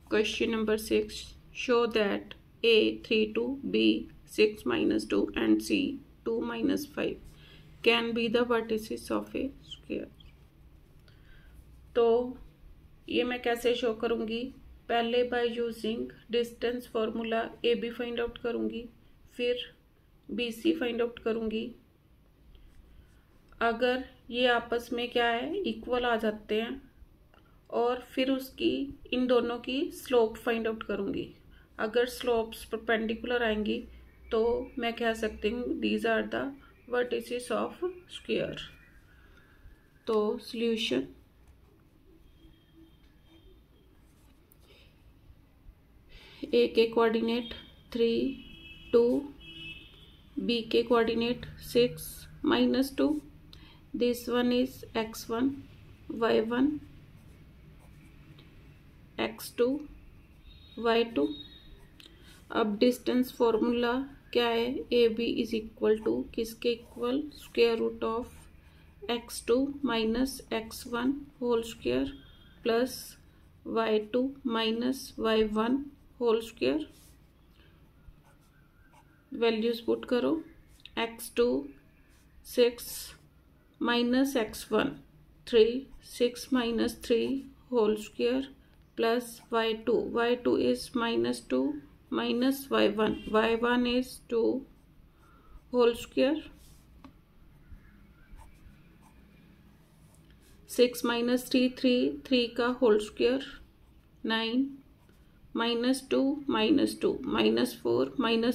Question number 6. Show that A 3 2, B 6 minus 2 and C 2 minus 5 can be the vertices of a square. तो ये मैं कैसे show करूँगी? पहले by using distance formula A B find out करूँगी, फिर B C find out करूँगी. अगर ये आपस में क्या है, इक्वल आ जाते हैं, और फिर उसकी इन दोनों की स्लोप फाइंड आउट करूँगी. अगर स्लोप्स परपेंडिकुलर आएंगी तो मैं कह सकती हूँ these are the vertices of square. तो सॉल्यूशन ए के कोऑर्डिनेट 3 2, बी के coordinate 6 minus 2. This one is x1, y1, x2, y2. अब डिस्टेंस फॉर्मूला क्या है? A B is equal to किसके इक्वल? Square root of x2 minus x1 whole square plus y2 minus y1 whole square. Values put करो. x2 6 minus x1 3, 6 minus 3 whole square plus y2 is minus 2 minus y1 is 2 whole square. 6 minus 3 का whole square 9 minus 2 minus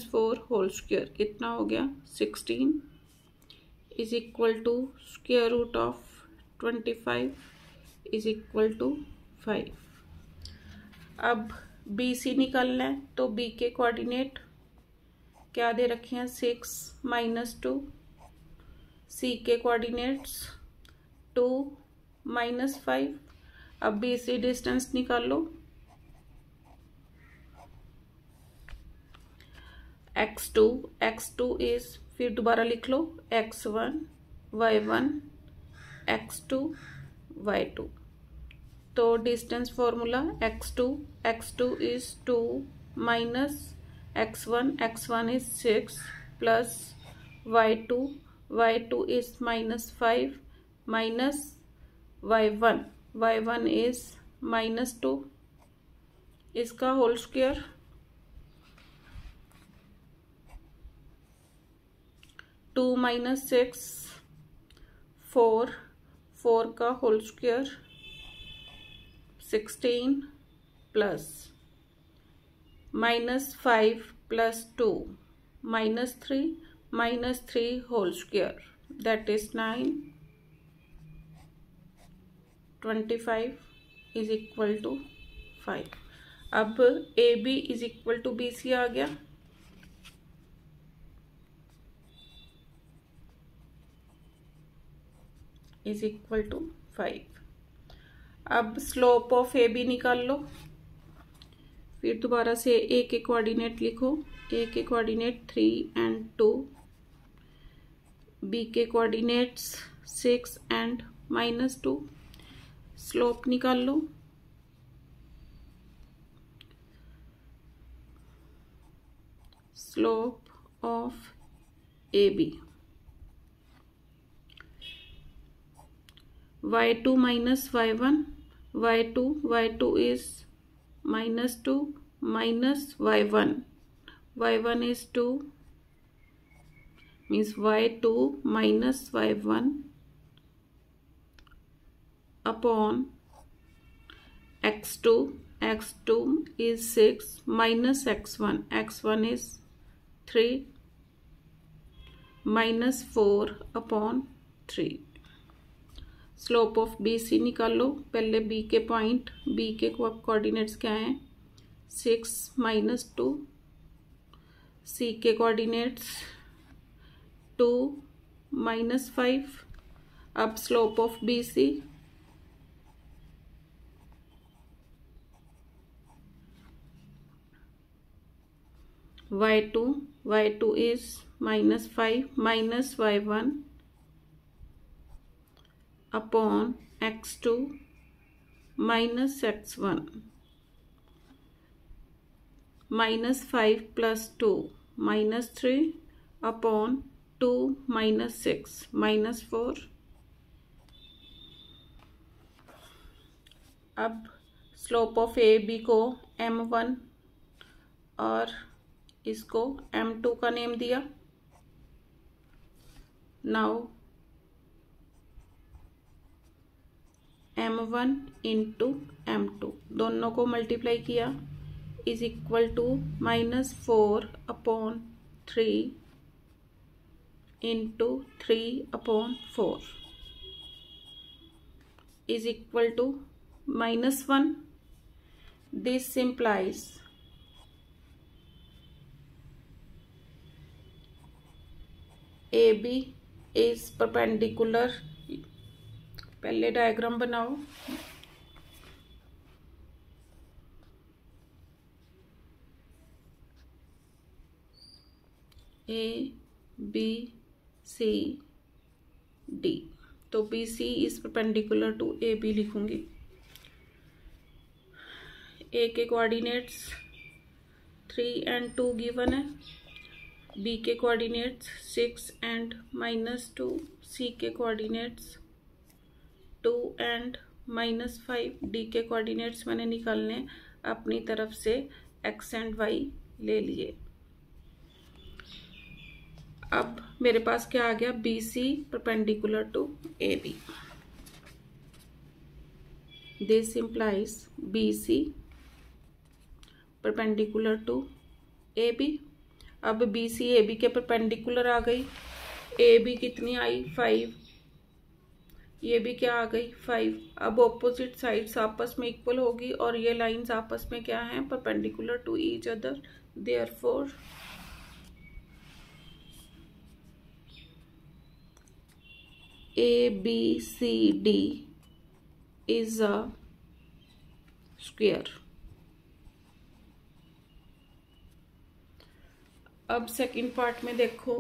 4 whole square कितना हो गया? 16 is equal to square root of 25 is equal to 5. अब B सी निकालना है तो B के coordinate क्या दे रखे हैं? 6 माइनस 2. सी के कोऑर्डिनेट्स 2 माइनस 5. अब बी सी डिस्टेंस निकालो. x2 इज, फिर दोबारा लिख लो, x1 y1 x2 y2. तो distance formula x2 is 2 minus x1 is 6 plus y2 is minus 5 minus y1 is minus 2. इसका होल स्क्वायर 2 माइनस 6 4 का whole square 16 plus minus 5 plus 2 minus 3 whole square that is 9. 25 is equal to 5. अब A B is equal to B C आ गया. Is equal to 5. अब slope of A B निकाल लो. फिर दोबारा से ए के कोऑर्डिनेट लिखो. ए के कोऑर्डिनेट 3 and 2, बी के कोऑर्डिनेट्स 6 and माइनस 2. स्लोप निकाल लो. Slope of A B y2 minus y1 is minus 2 minus y1 is 2 means y2 minus y1 upon x2 is 6 minus x1 is 3 minus 4 upon 3. Slope of B C निकालो. पहले B के point, B के coordinates क्या हैं? 6 minus 2. सी के coordinates 2 minus 5. अब slope of B C y2 is minus 5 minus y1 upon x2 minus x1 -5 + 2 -3 upon 2 - 6 -4। अब slope of A B को m1 और इसको m2 का नेम दिया। नाउ m1 इंटू m2 दोनों को मल्टीप्लाई किया is equal to -4 upon 3 into 3 upon 4 is equal to -1. This implies AB is perpendicular. पहले डायग्राम बनाओ। A B C D, तो BC is perpendicular to AB लिखूंगी। A के coordinates 3 and 2 given है, B के कोऑर्डिनेट्स 6 and -2, C के coordinates 2 and -5, D के coordinates मैंने निकालने अपनी तरफ से x and y ले लिए। अब मेरे पास क्या आ गया, BC perpendicular to AB। This implies BC perpendicular to AB। अब BC AB के परपेंडिकुलर आ गई, AB कितनी आई 5, ये भी क्या आ गई 5। अब ऑपोजिट साइड्स आपस में इक्वल होगी और ये लाइंस आपस में क्या हैं, perpendicular to each other. Therefore ABCD is a square. अब सेकंड पार्ट में देखो,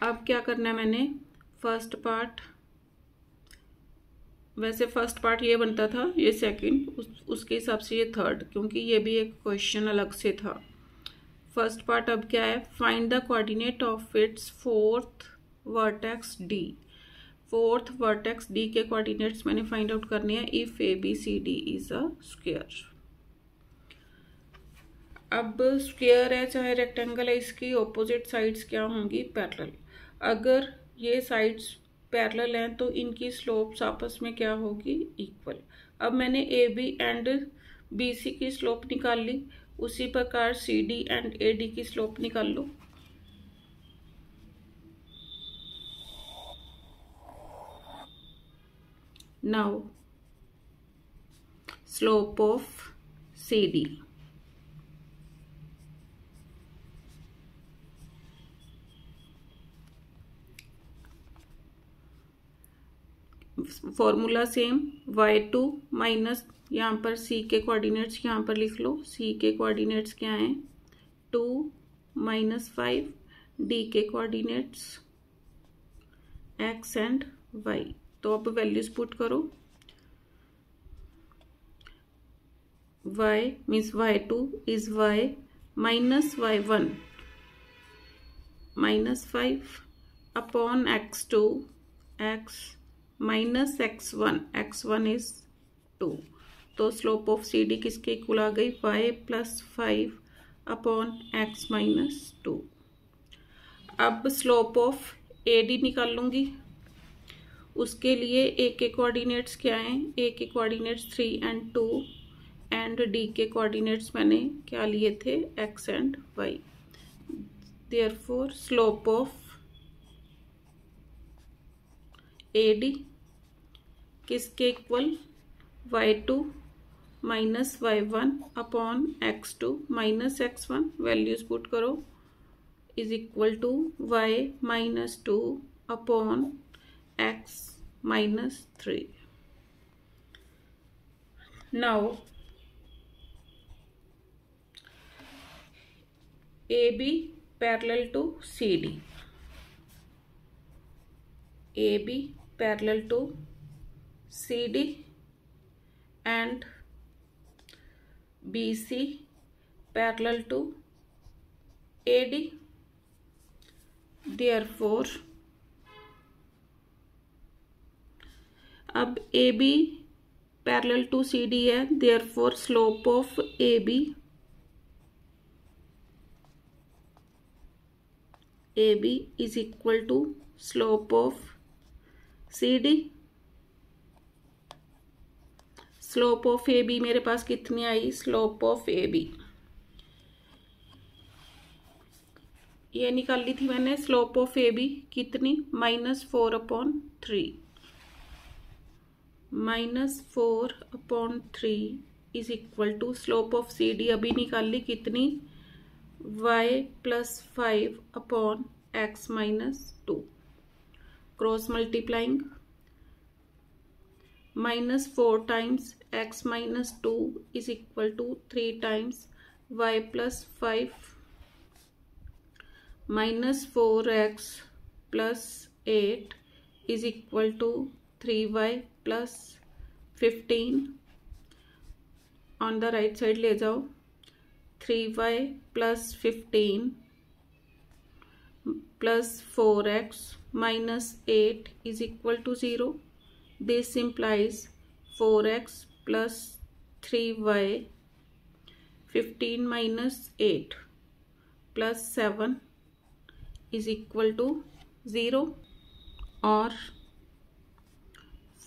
अब क्या करना है मैंने, फर्स्ट पार्ट, वैसे फर्स्ट पार्ट ये बनता था, ये सेकंड, उसके हिसाब से ये थर्ड, क्योंकि ये भी एक क्वेश्चन अलग से था। फर्स्ट पार्ट अब क्या है, find the coordinate of its fourth vertex D. Fourth vertex D के कोऑर्डिनेट्स मैंने फाइंड आउट करने हैं if ABCD is a square. अब स्क्वायर है चाहे रेक्टेंगल है, इसकी ऑपोजिट साइड्स क्या होंगी, पैरेलल। अगर ये साइड्स पैरेलल हैं तो इनकी स्लोप्स आपस में क्या होगी, इक्वल। अब मैंने AB एंड BC की स्लोप निकाल ली, उसी प्रकार CD एंड AD की स्लोप निकाल लो। Now slope of CD, formula same, y2 minus, यहाँ पर C के कोऑर्डिनेट्स यहाँ पर लिख लो, C के कोऑर्डिनेट्स क्या हैं 2 - 5, D के कोऑर्डिनेट्स x एंड y। तो अब वैल्यूज पुट करो, y means y2 is y minus y1 -5 upon x2 x minus x1 is 2। तो स्लोप ऑफ CD किसके इक्वल आ गई, y + 5 अपॉन x - 2। अब स्लोप ऑफ AD निकाल लूंगी, उसके लिए A के कोऑर्डिनेट्स क्या हैं, A के कोऑर्डिनेट्स 3 and 2 एंड D के कोऑर्डिनेट्स मैंने क्या लिए थे, x and y। Therefore slope of AD किसके इक्वल, y2 minus y1 upon x2 minus x1, values put करो, is equal to y - 2 upon x - 3। Now AB parallel to CD, AB parallel to CD and BC parallel to AD. Therefore अब AB parallel to CD है, therefore slope of AB is equal to slope of CD. Slope of AB मेरे पास कितनी आई, slope of AB ये निकाल ली थी मैंने. Slope of AB कितनी, -4/3. -4/3 is equal to slope of CD अभी निकाल ली कितनी, y + 5/x - 2. Cross multiplying -4 times x - 2 is equal to 3 times y + 5 -4x + 8 is equal to 3y + 15. On the right side ले जाओ. 3y + 15 + 4x - 8 is equal to 0. This implies 4x + 3y 15 - 8 + 7 is equal to 0 और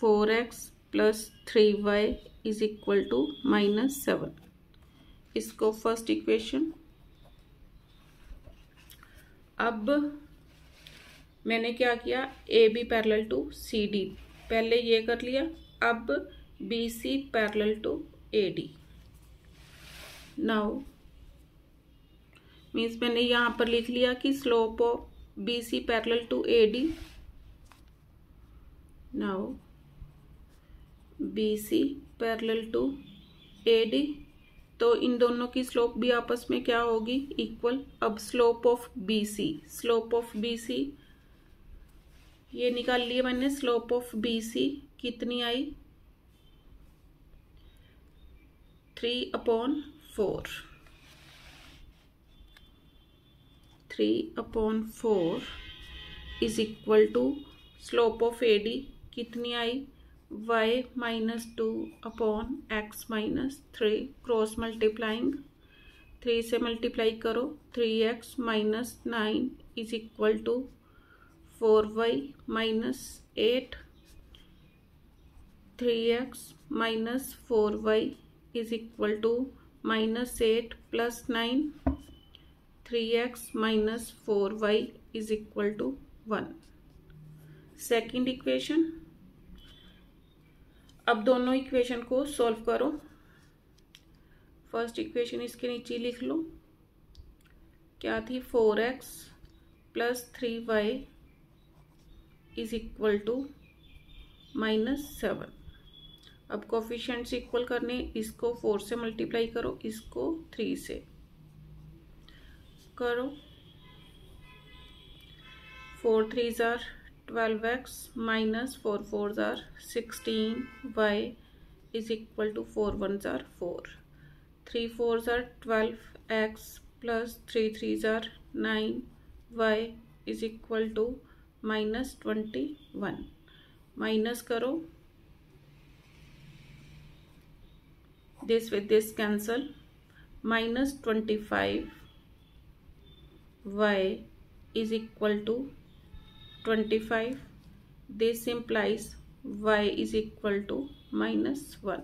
4x + 3y is equal to -7. इसको first equation. अब मैंने क्या किया, AB parallel to CD पहले ये कर लिया. अब BC parallel to AD. Now means मैंने यहाँ पर लिख लिया कि slope of BC parallel to AD. Now BC parallel to AD, तो इन दोनों की स्लोप भी आपस में क्या होगी, इक्वल. अब स्लोप ऑफ BC ये निकाल लिया मैंने. स्लोप ऑफ BC कितनी आई, 3/4. 3/4 is equal to slope of AD कितनी आई, y - 2/x - 3. क्रॉस मल्टीप्लाइंग 3 से मल्टीप्लाई करो. 3x - 9 is equal to 4y - 8. 3x - 4y is equal to -8 + 9. 3x - 4y is equal to 1. Second equation. अब दोनों equation को solve करो. First equation इसके नीचे लिख लो. क्या थी, 4x + 3y is equal to -7. अब कोफिशिएंट्स इक्वल करने, इसको 4 से मल्टीप्लाई करो, इसको 3 से करो. 4 3s are 12x - 4 4s are 16y is equal to 4 1s are 4. 3 4s are 12x plus 3 3s are 9y is equal to -21. Minus करो, this with this cancel. -25y is equal to 25. This implies y is equal to -1.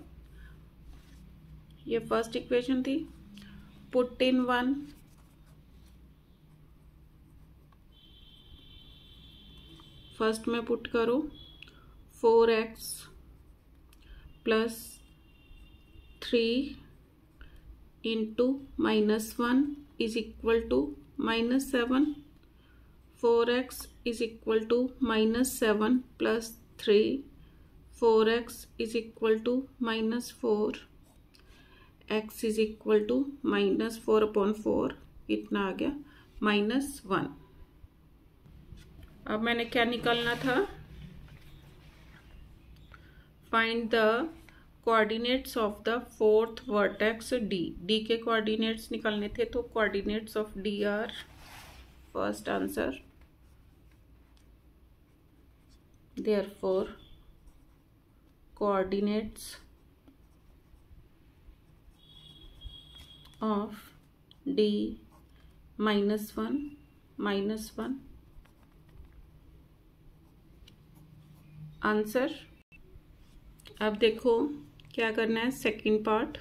ये first equation थी. Put in 1. First में put करो 4x plus 3 into -1 is equal to -7. 4x is equal to -7 plus 3. 4x is equal to -4. x is equal to -4/4. इतना आ गया -1. अब मैंने क्या निकालना था, find the coordinates of the fourth vertex D. D के कोऑर्डिनेट्स निकालने थे, तो coordinates of D R, first answer, therefore coordinates of D -1 -1 answer. अब देखो क्या करना है, second part,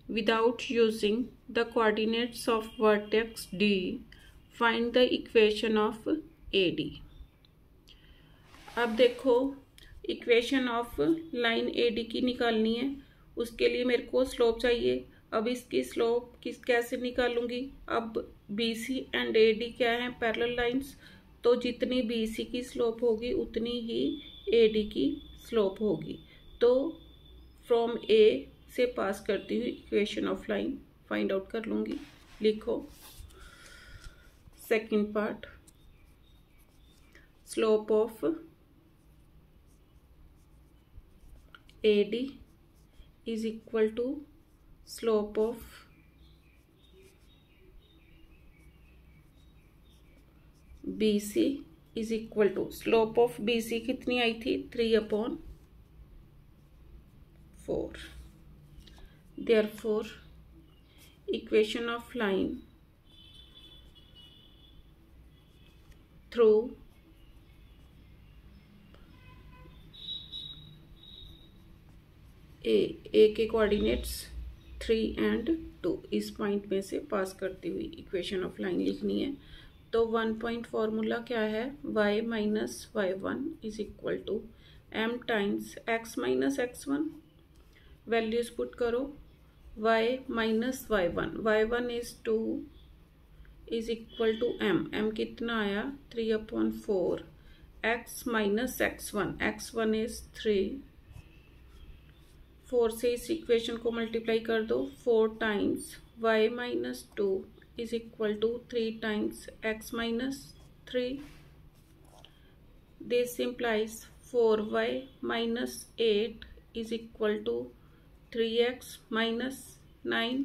without using the coordinates of vertex D find the equation of A D. अब देखो equation of line A D की निकालनी है, उसके लिए मेरे को स्लोप चाहिए। अब इसकी स्लोप कैसे निकालूंगी, अब B C and A D क्या है, पैरेलल लाइंस, तो जितनी बी सी की स्लोप होगी उतनी ही ए डी की स्लोप होगी। तो फ्रॉम ए से पास करती हुई equation of line find out कर लूंगी। लिखो second part, slope of A D is equal to slope of B C is equal to, slope of B C कितनी आई थी, 3/4। Therefore equation of line through A के coordinates 3 and 2 इस point में से पास करती हुई इक्वेशन ऑफ लाइन लिखनी है। तो 1 पॉइंट फॉर्मूला क्या है, y minus y1 is equal to m times x minus x1। Values put करो, y minus y1 is 2 is equal to m कितना आया, 3/4, x माइनस x1 इज 3, 4 से इस इक्वेशन को मल्टीप्लाई कर दो, 4 times y minus 2 is equal to 3 times x minus 3. This implies 4y minus 8 is equal to 3x minus 9.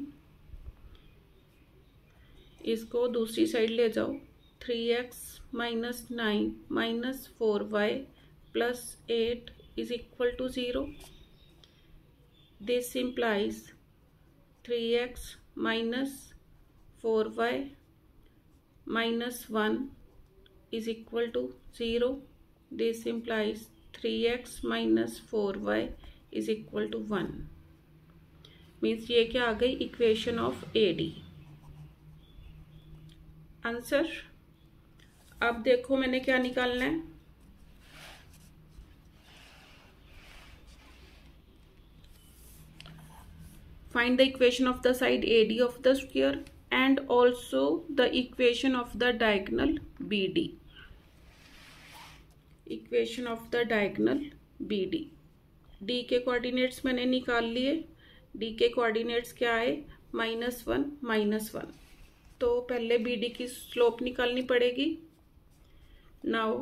इसको दूसरी side ले जाओ, 3x minus 9 minus 4y plus 8 is equal to 0. This implies 3x minus 4y minus 1 is equal to 0. This implies 3x minus 4y is equal to 1. Means ये क्या आ गई, equation of A D answer. अब देखो मैंने क्या निकालना है, find the equation of the side AD of the square and also the equation of the diagonal BD. Equation of the diagonal BD. D के कोऑर्डिनेट्स मैंने निकाल लिए। D के कोऑर्डिनेट्स क्या है, -1 -1। तो पहले BD की स्लोप निकालनी पड़ेगी। नाउ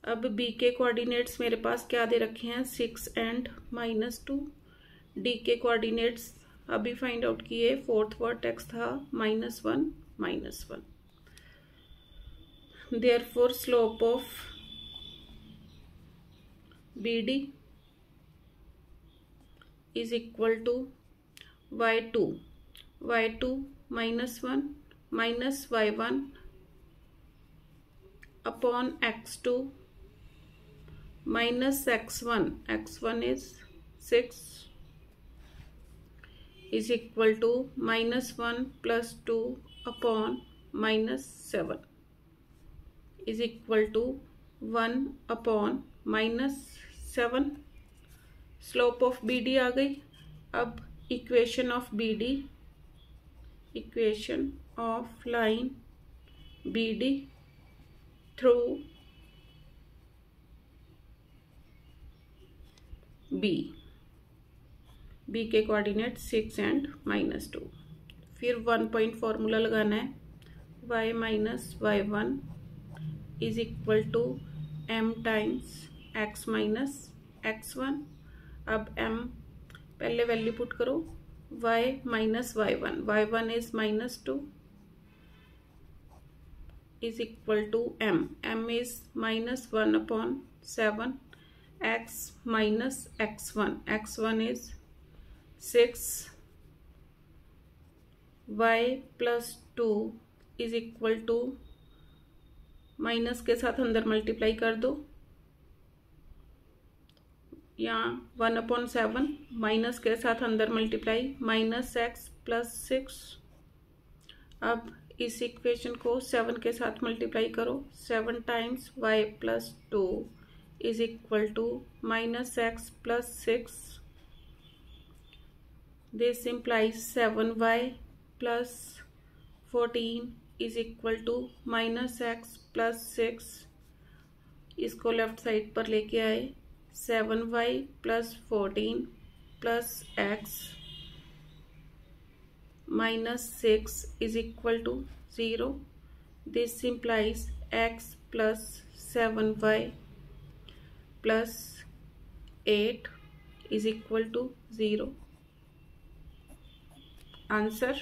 अब B के कोऑर्डिनेट्स मेरे पास क्या दे रखे हैं, 6 and -2। डी के कोऑर्डिनेट्स अभी फाइंड आउट किए, फोर्थ वर्टेक्स था -1 -1। Therefore slope of B D is equal to y2 -1 minus y1 upon x2 minus x1 is 6 is equal to -1 plus 2 upon -7 is equal to 1 upon -7। Slope of BD आ गई। अब equation of BD, equation of line BD through B के coordinate 6 and -2। फिर 1 point formula लगाना है, y minus y1 is equal to m times x minus x1। अब m पहले value put करो, y minus y1 is -2 is equal to m is -1/7, x minus x1 is 6, y plus 2 is equal to, minus के साथ अंदर multiply कर दो, यहाँ 1/7 minus के साथ अंदर मल्टीप्लाई, -x + 6। अब इस इक्वेशन को 7 के साथ मल्टीप्लाई करो, 7 times y + 2 is equal to -x + 6। This implies 7y + 14 is equal to -x + 6। इसको लेफ्ट साइड पर लेके आए, 7y + 14 + x -6 is equal to 0. This implies x plus 7y plus 8 is equal to 0. Answer